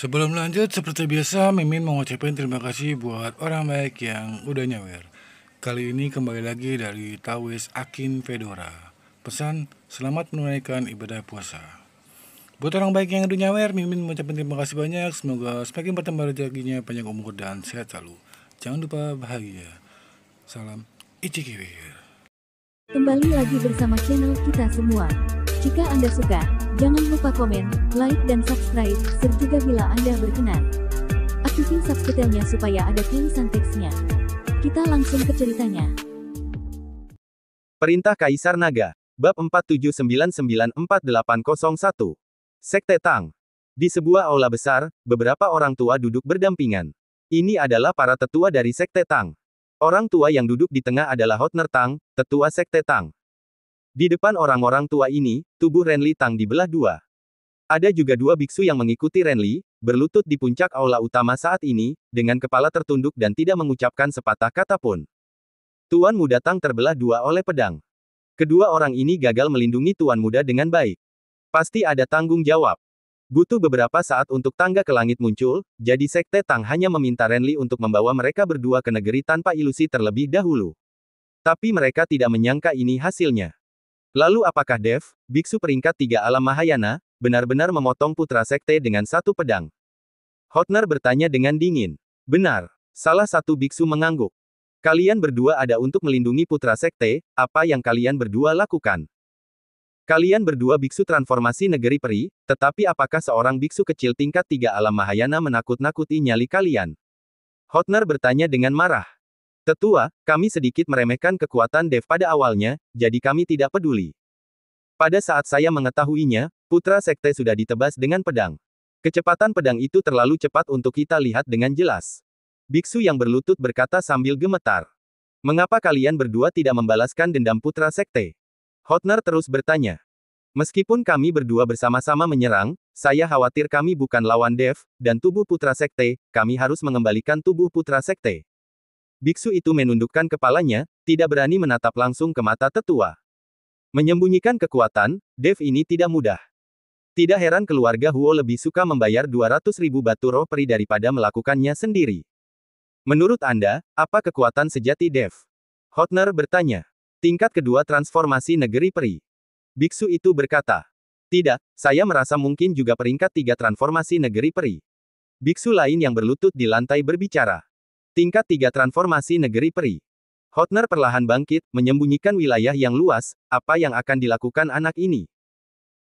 Sebelum lanjut, seperti biasa, Mimin mau ngucapin terima kasih buat orang baik yang udah nyawer. Kali ini kembali lagi dari Tawis Akin Fedora. Pesan, selamat menunaikan ibadah puasa. Buat orang baik yang udah nyawer, Mimin mengucapkan terima kasih banyak. Semoga semakin bertambah rezekinya, panjang umur dan sehat selalu. Jangan lupa bahagia. Salam Icikir. Kembali lagi bersama channel kita semua. Jika Anda suka, jangan lupa komen, like dan subscribe, share juga bila Anda berkenan. Aktifin subtitlenya supaya ada tulisan teksnya. Kita langsung ke ceritanya. Perintah Kaisar Naga, Bab 47994801. Sekte Tang. Di sebuah aula besar, beberapa orang tua duduk berdampingan. Ini adalah para tetua dari Sekte Tang. Orang tua yang duduk di tengah adalah Hotner Tang, tetua Sekte Tang. Di depan orang-orang tua ini, tubuh Renli Tang dibelah dua. Ada juga dua biksu yang mengikuti Renli, berlutut di puncak aula utama saat ini, dengan kepala tertunduk dan tidak mengucapkan sepatah kata pun. Tuan Muda Tang terbelah dua oleh pedang. Kedua orang ini gagal melindungi Tuan Muda dengan baik. Pasti ada tanggung jawab. Butuh beberapa saat untuk tangga ke langit muncul, jadi Sekte Tang hanya meminta Renli untuk membawa mereka berdua ke negeri tanpa ilusi terlebih dahulu. Tapi mereka tidak menyangka ini hasilnya. Lalu apakah Dev, biksu peringkat 3 alam Mahayana, benar-benar memotong putra sekte dengan satu pedang? Hotner bertanya dengan dingin. Benar. Salah satu biksu mengangguk. Kalian berdua ada untuk melindungi putra sekte, apa yang kalian berdua lakukan? Kalian berdua biksu transformasi negeri peri, tetapi apakah seorang biksu kecil tingkat 3 alam Mahayana menakut-nakuti nyali kalian? Hotner bertanya dengan marah. Tetua, kami sedikit meremehkan kekuatan Dev pada awalnya, jadi kami tidak peduli. Pada saat saya mengetahuinya, putra sekte sudah ditebas dengan pedang. Kecepatan pedang itu terlalu cepat untuk kita lihat dengan jelas. Biksu yang berlutut berkata sambil gemetar. Mengapa kalian berdua tidak membalaskan dendam putra sekte? Hotner terus bertanya. Meskipun kami berdua bersama-sama menyerang, saya khawatir kami bukan lawan Dev, dan tubuh putra sekte, kami harus mengembalikan tubuh putra sekte. Biksu itu menundukkan kepalanya, tidak berani menatap langsung ke mata tetua. Menyembunyikan kekuatan, Dev ini tidak mudah. Tidak heran keluarga Huo lebih suka membayar 200.000 batu roh peri daripada melakukannya sendiri. Menurut Anda, apa kekuatan sejati Dev? Hotner bertanya. Tingkat kedua transformasi negeri peri. Biksu itu berkata. Tidak, saya merasa mungkin juga peringkat 3 transformasi negeri peri. Biksu lain yang berlutut di lantai berbicara. Tingkat 3 transformasi negeri peri. Hotner perlahan bangkit, menyembunyikan wilayah yang luas, apa yang akan dilakukan anak ini?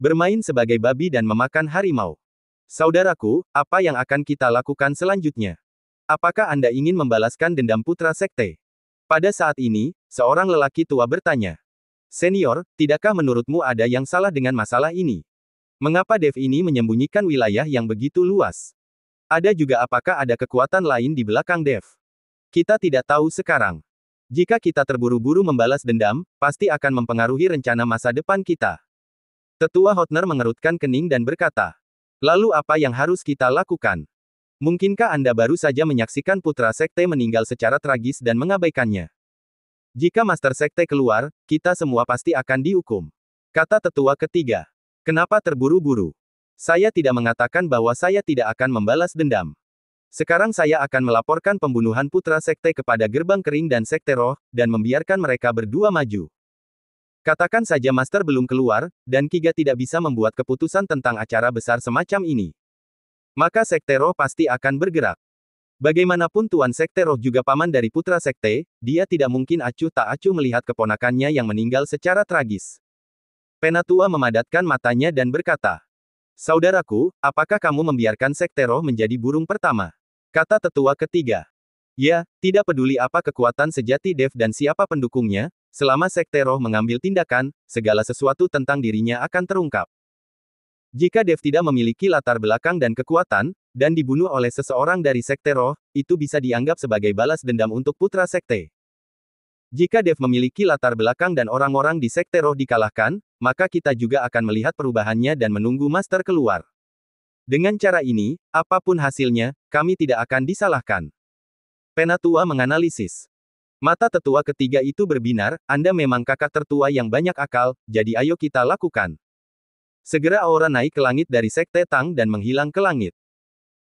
Bermain sebagai babi dan memakan harimau. Saudaraku, apa yang akan kita lakukan selanjutnya? Apakah Anda ingin membalaskan dendam putra sekte? Pada saat ini, seorang lelaki tua bertanya. Senior, tidakkah menurutmu ada yang salah dengan masalah ini? Mengapa Dev ini menyembunyikan wilayah yang begitu luas? Ada juga apakah ada kekuatan lain di belakang Dev? Kita tidak tahu sekarang. Jika kita terburu-buru membalas dendam, pasti akan mempengaruhi rencana masa depan kita. Tetua Hotner mengerutkan kening dan berkata. Lalu apa yang harus kita lakukan? Mungkinkah Anda baru saja menyaksikan putra sekte meninggal secara tragis dan mengabaikannya? Jika Master Sekte keluar, kita semua pasti akan dihukum. Kata tetua ketiga. Kenapa terburu-buru? Saya tidak mengatakan bahwa saya tidak akan membalas dendam. Sekarang saya akan melaporkan pembunuhan putra sekte kepada gerbang kering dan sekte roh, dan membiarkan mereka berdua maju. Katakan saja Master belum keluar, dan Kiga tidak bisa membuat keputusan tentang acara besar semacam ini. Maka sekte roh pasti akan bergerak. Bagaimanapun Tuan Sekte Roh juga paman dari putra sekte, dia tidak mungkin acuh tak acuh melihat keponakannya yang meninggal secara tragis. Penatua memadatkan matanya dan berkata. Saudaraku, apakah kamu membiarkan Sekte Roh menjadi burung pertama? Kata tetua ketiga. Ya, tidak peduli apa kekuatan sejati Dev dan siapa pendukungnya, selama Sekte Roh mengambil tindakan, segala sesuatu tentang dirinya akan terungkap. Jika Dev tidak memiliki latar belakang dan kekuatan, dan dibunuh oleh seseorang dari Sekte Roh, itu bisa dianggap sebagai balas dendam untuk putra sekte. Jika Dev memiliki latar belakang dan orang-orang di Sekte Roh dikalahkan, maka kita juga akan melihat perubahannya dan menunggu Master keluar. Dengan cara ini, apapun hasilnya, kami tidak akan disalahkan. Penatua menganalisis. Mata tetua ketiga itu berbinar, Anda memang kakak tertua yang banyak akal, jadi ayo kita lakukan. Segera aura naik ke langit dari Sekte Tang dan menghilang ke langit.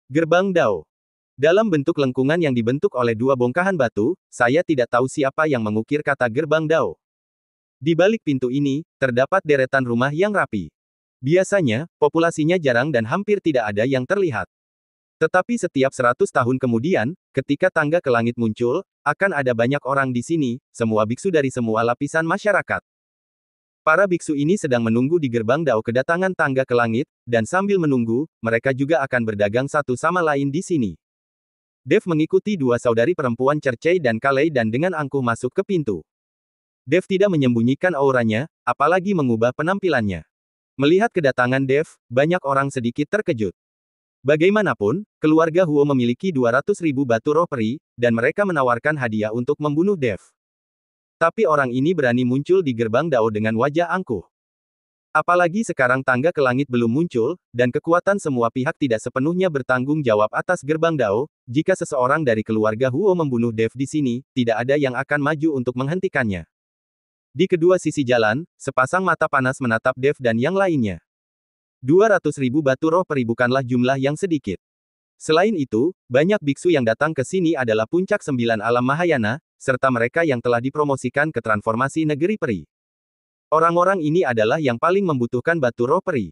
Gerbang Dao. Dalam bentuk lengkungan yang dibentuk oleh dua bongkahan batu, saya tidak tahu siapa yang mengukir kata Gerbang Dao. Di balik pintu ini, terdapat deretan rumah yang rapi. Biasanya, populasinya jarang dan hampir tidak ada yang terlihat. Tetapi setiap 100 tahun kemudian, ketika tangga ke langit muncul, akan ada banyak orang di sini, semua biksu dari semua lapisan masyarakat. Para biksu ini sedang menunggu di gerbang Dao kedatangan tangga ke langit, dan sambil menunggu, mereka juga akan berdagang satu sama lain di sini. Dev mengikuti dua saudari perempuan Cercei dan Kalei dan dengan angkuh masuk ke pintu. Dev tidak menyembunyikan auranya, apalagi mengubah penampilannya. Melihat kedatangan Dev, banyak orang sedikit terkejut. Bagaimanapun, keluarga Huo memiliki 200.000 batu roh peri, dan mereka menawarkan hadiah untuk membunuh Dev. Tapi orang ini berani muncul di gerbang Dao dengan wajah angkuh. Apalagi sekarang tangga ke langit belum muncul, dan kekuatan semua pihak tidak sepenuhnya bertanggung jawab atas gerbang Dao. Jika seseorang dari keluarga Huo membunuh Dev di sini, tidak ada yang akan maju untuk menghentikannya. Di kedua sisi jalan, sepasang mata panas menatap Dev dan yang lainnya. 200.000 batu roh peri bukanlah jumlah yang sedikit. Selain itu, banyak biksu yang datang ke sini adalah puncak 9 alam Mahayana, serta mereka yang telah dipromosikan ke transformasi negeri peri. Orang-orang ini adalah yang paling membutuhkan batu roh peri.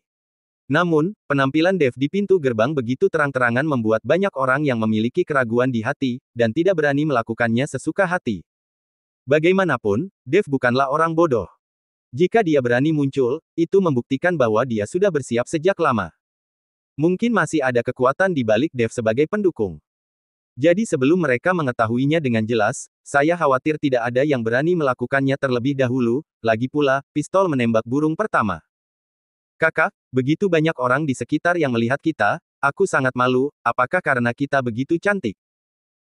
Namun, penampilan Dev di pintu gerbang begitu terang-terangan membuat banyak orang yang memiliki keraguan di hati, dan tidak berani melakukannya sesuka hati. Bagaimanapun, Dev bukanlah orang bodoh. Jika dia berani muncul, itu membuktikan bahwa dia sudah bersiap sejak lama. Mungkin masih ada kekuatan di balik Dev sebagai pendukung. Jadi sebelum mereka mengetahuinya dengan jelas, saya khawatir tidak ada yang berani melakukannya terlebih dahulu, lagi pula, pistol menembak burung pertama. Kakak, begitu banyak orang di sekitar yang melihat kita, aku sangat malu, apakah karena kita begitu cantik?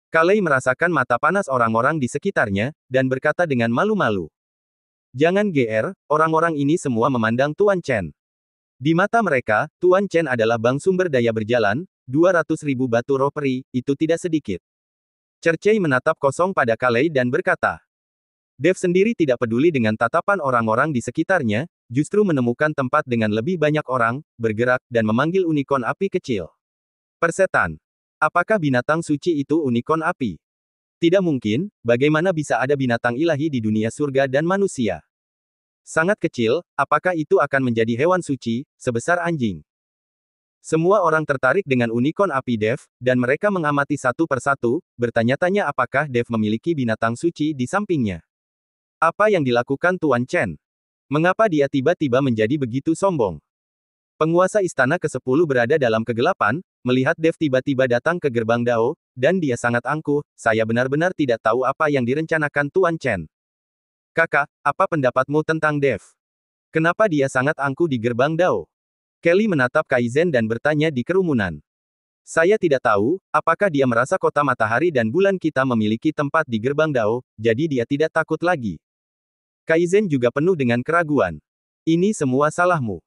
Kalei merasakan mata panas orang-orang di sekitarnya, dan berkata dengan malu-malu. Jangan GR, orang-orang ini semua memandang Tuan Chen. Di mata mereka, Tuan Chen adalah bank sumber daya berjalan, 200.000 batu roh peri, itu tidak sedikit. Cercei menatap kosong pada Kalei dan berkata. Dev sendiri tidak peduli dengan tatapan orang-orang di sekitarnya, justru menemukan tempat dengan lebih banyak orang, bergerak, dan memanggil unicorn api kecil. Persetan. Apakah binatang suci itu unicorn api? Tidak mungkin, bagaimana bisa ada binatang ilahi di dunia surga dan manusia? Sangat kecil, apakah itu akan menjadi hewan suci, sebesar anjing? Semua orang tertarik dengan unicorn api Dev, dan mereka mengamati satu persatu, bertanya-tanya apakah Dev memiliki binatang suci di sampingnya. Apa yang dilakukan Tuan Chen? Mengapa dia tiba-tiba menjadi begitu sombong? Penguasa istana ke-10 berada dalam kegelapan, melihat Dev tiba-tiba datang ke gerbang Dao, dan dia sangat angkuh, saya benar-benar tidak tahu apa yang direncanakan Tuan Chen. Kakak, apa pendapatmu tentang Dev? Kenapa dia sangat angkuh di gerbang Dao? Kelly menatap Kaizen dan bertanya di kerumunan. Saya tidak tahu, apakah dia merasa kota matahari dan bulan kita memiliki tempat di gerbang Dao, jadi dia tidak takut lagi. Kaizen juga penuh dengan keraguan. Ini semua salahmu.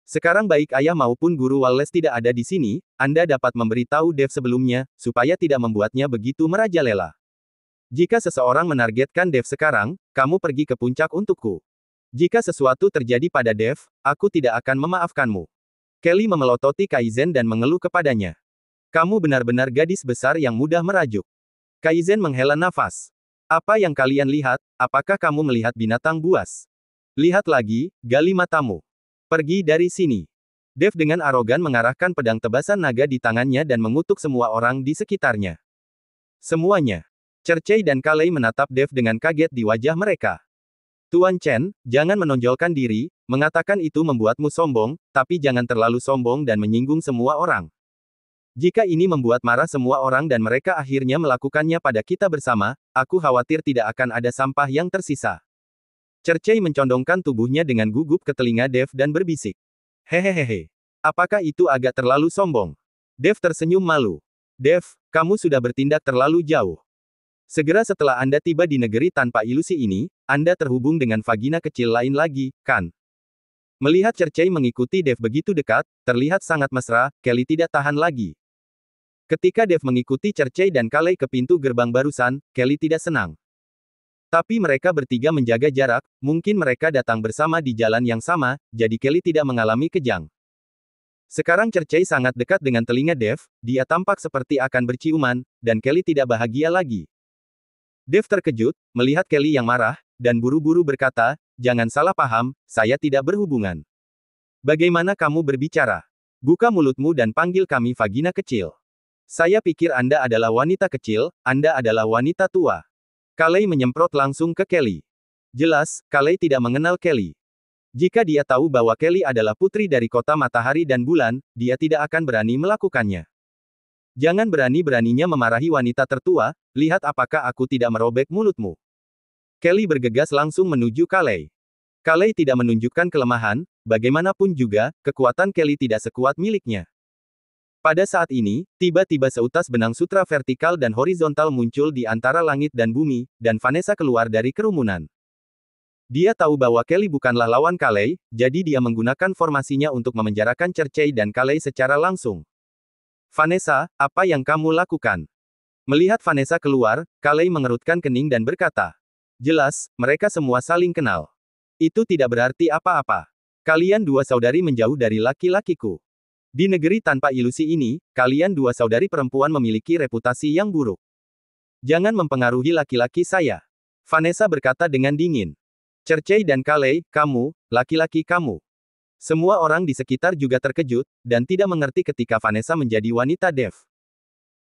Sekarang baik ayah maupun guru Wallace tidak ada di sini, Anda dapat memberitahu Dev sebelumnya, supaya tidak membuatnya begitu merajalela. Jika seseorang menargetkan Dev sekarang, kamu pergi ke puncak untukku. Jika sesuatu terjadi pada Dev, aku tidak akan memaafkanmu. Kelly memelototi Kaizen dan mengeluh kepadanya. Kamu benar-benar gadis besar yang mudah merajuk. Kaizen menghela nafas. Apa yang kalian lihat, apakah kamu melihat binatang buas? Lihat lagi, gali matamu. Pergi dari sini. Dev dengan arogan mengarahkan pedang tebasan naga di tangannya dan mengutuk semua orang di sekitarnya. Semuanya. Cercei dan Kalei menatap Dev dengan kaget di wajah mereka. Tuan Chen, jangan menonjolkan diri, mengatakan itu membuatmu sombong, tapi jangan terlalu sombong dan menyinggung semua orang. Jika ini membuat marah semua orang dan mereka akhirnya melakukannya pada kita bersama, aku khawatir tidak akan ada sampah yang tersisa. Cercei mencondongkan tubuhnya dengan gugup ke telinga Dev dan berbisik. Hehehehe. Apakah itu agak terlalu sombong? Dev tersenyum malu. Dev, kamu sudah bertindak terlalu jauh. Segera setelah Anda tiba di negeri tanpa ilusi ini, Anda terhubung dengan vagina kecil lain lagi, kan? Melihat Cercei mengikuti Dev begitu dekat, terlihat sangat mesra, Kelly tidak tahan lagi. Ketika Dev mengikuti Cercei dan Kalei ke pintu gerbang barusan, Kelly tidak senang. Tapi mereka bertiga menjaga jarak, mungkin mereka datang bersama di jalan yang sama, jadi Kelly tidak mengalami kejang. Sekarang Cercei sangat dekat dengan telinga Dev, dia tampak seperti akan berciuman, dan Kelly tidak bahagia lagi. Dev terkejut, melihat Kelly yang marah, dan buru-buru berkata, "Jangan salah paham, saya tidak berhubungan." "Bagaimana kamu berbicara? Buka mulutmu dan panggil kami vagina kecil. Saya pikir Anda adalah wanita kecil, Anda adalah wanita tua." Kalei menyemprot langsung ke Kelly. Jelas, Kalei tidak mengenal Kelly. Jika dia tahu bahwa Kelly adalah putri dari kota matahari dan bulan, dia tidak akan berani melakukannya. "Jangan berani-beraninya memarahi wanita tertua, lihat apakah aku tidak merobek mulutmu." Kelly bergegas langsung menuju Kalei. Kalei tidak menunjukkan kelemahan, bagaimanapun juga, kekuatan Kelly tidak sekuat miliknya. Pada saat ini, tiba-tiba seutas benang sutra vertikal dan horizontal muncul di antara langit dan bumi, dan Vanessa keluar dari kerumunan. Dia tahu bahwa Kelly bukanlah lawan Kalei, jadi dia menggunakan formasinya untuk memenjarakan Cercei dan Kalei secara langsung. "Vanessa, apa yang kamu lakukan?" Melihat Vanessa keluar, Kalei mengerutkan kening dan berkata, "Jelas, mereka semua saling kenal. Itu tidak berarti apa-apa. Kalian dua saudari menjauh dari laki-lakiku. Di negeri tanpa ilusi ini, kalian dua saudari perempuan memiliki reputasi yang buruk. Jangan mempengaruhi laki-laki saya." Vanessa berkata dengan dingin. "Cercei dan Kalei, kamu, laki-laki kamu." Semua orang di sekitar juga terkejut, dan tidak mengerti ketika Vanessa menjadi wanita Dev.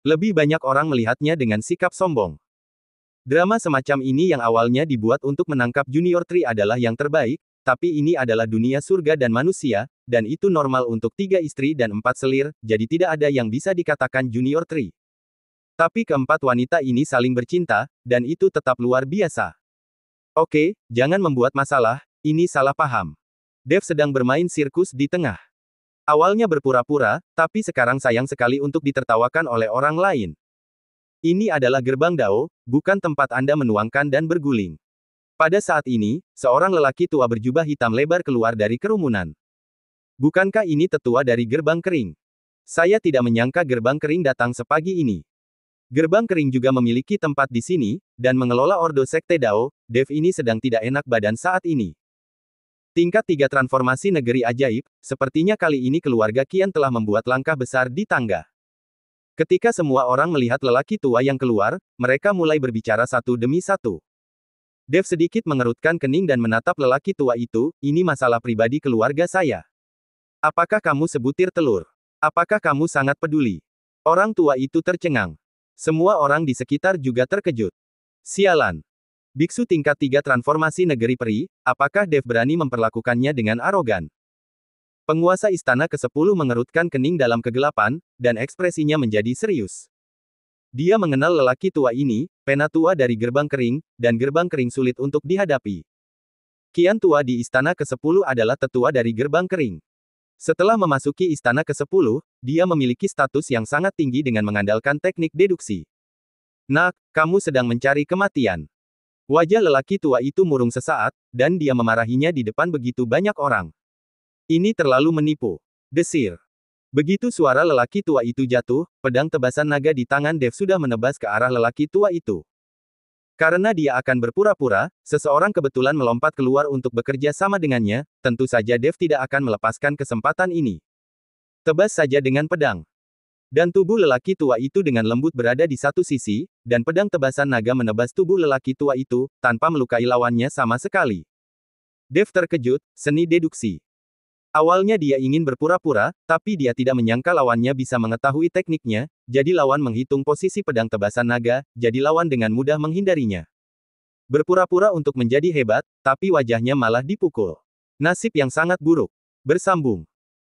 Lebih banyak orang melihatnya dengan sikap sombong. Drama semacam ini yang awalnya dibuat untuk menangkap Junior Tree adalah yang terbaik, tapi ini adalah dunia surga dan manusia, dan itu normal untuk 3 istri dan 4 selir, jadi tidak ada yang bisa dikatakan Junior Tree. Tapi keempat wanita ini saling bercinta, dan itu tetap luar biasa. "Oke, jangan membuat masalah, ini salah paham. Dev sedang bermain sirkus di tengah. Awalnya berpura-pura, tapi sekarang sayang sekali untuk ditertawakan oleh orang lain. Ini adalah gerbang Dao, bukan tempat Anda menuangkan dan berguling." Pada saat ini, seorang lelaki tua berjubah hitam lebar keluar dari kerumunan. "Bukankah ini tetua dari gerbang kering? Saya tidak menyangka gerbang kering datang sepagi ini. Gerbang kering juga memiliki tempat di sini, dan mengelola Ordo Sekte Dao. Dev ini sedang tidak enak badan saat ini. Tingkat 3 transformasi negeri ajaib, sepertinya kali ini keluarga Qian telah membuat langkah besar di tangga." Ketika semua orang melihat lelaki tua yang keluar, mereka mulai berbicara satu demi satu. Dev sedikit mengerutkan kening dan menatap lelaki tua itu, "Ini masalah pribadi keluarga saya. Apakah kamu sebutir telur? Apakah kamu sangat peduli?" Orang tua itu tercengang. Semua orang di sekitar juga terkejut. "Sialan. Biksu tingkat 3 transformasi negeri peri, apakah Dev berani memperlakukannya dengan arogan?" Penguasa istana ke-10 mengerutkan kening dalam kegelapan, dan ekspresinya menjadi serius. Dia mengenal lelaki tua ini, penatua dari gerbang kering, dan gerbang kering sulit untuk dihadapi. Qian tua di istana ke-10 adalah tetua dari gerbang kering. Setelah memasuki istana ke-10, dia memiliki status yang sangat tinggi dengan mengandalkan teknik deduksi. "Nak, kamu sedang mencari kematian." Wajah lelaki tua itu murung sesaat, dan dia memarahinya di depan begitu banyak orang. "Ini terlalu menipu," desir. Begitu suara lelaki tua itu jatuh, pedang tebasan naga di tangan Dev sudah menebas ke arah lelaki tua itu. Karena dia akan berpura-pura, seseorang kebetulan melompat keluar untuk bekerja sama dengannya, tentu saja Dev tidak akan melepaskan kesempatan ini. Tebas saja dengan pedang. Dan tubuh lelaki tua itu dengan lembut berada di satu sisi, dan pedang tebasan naga menebas tubuh lelaki tua itu, tanpa melukai lawannya sama sekali. Dev terkejut, seni deduksi. Awalnya dia ingin berpura-pura, tapi dia tidak menyangka lawannya bisa mengetahui tekniknya, jadi lawan menghitung posisi pedang tebasan naga, jadi lawan dengan mudah menghindarinya. Berpura-pura untuk menjadi hebat, tapi wajahnya malah dipukul. Nasib yang sangat buruk. Bersambung.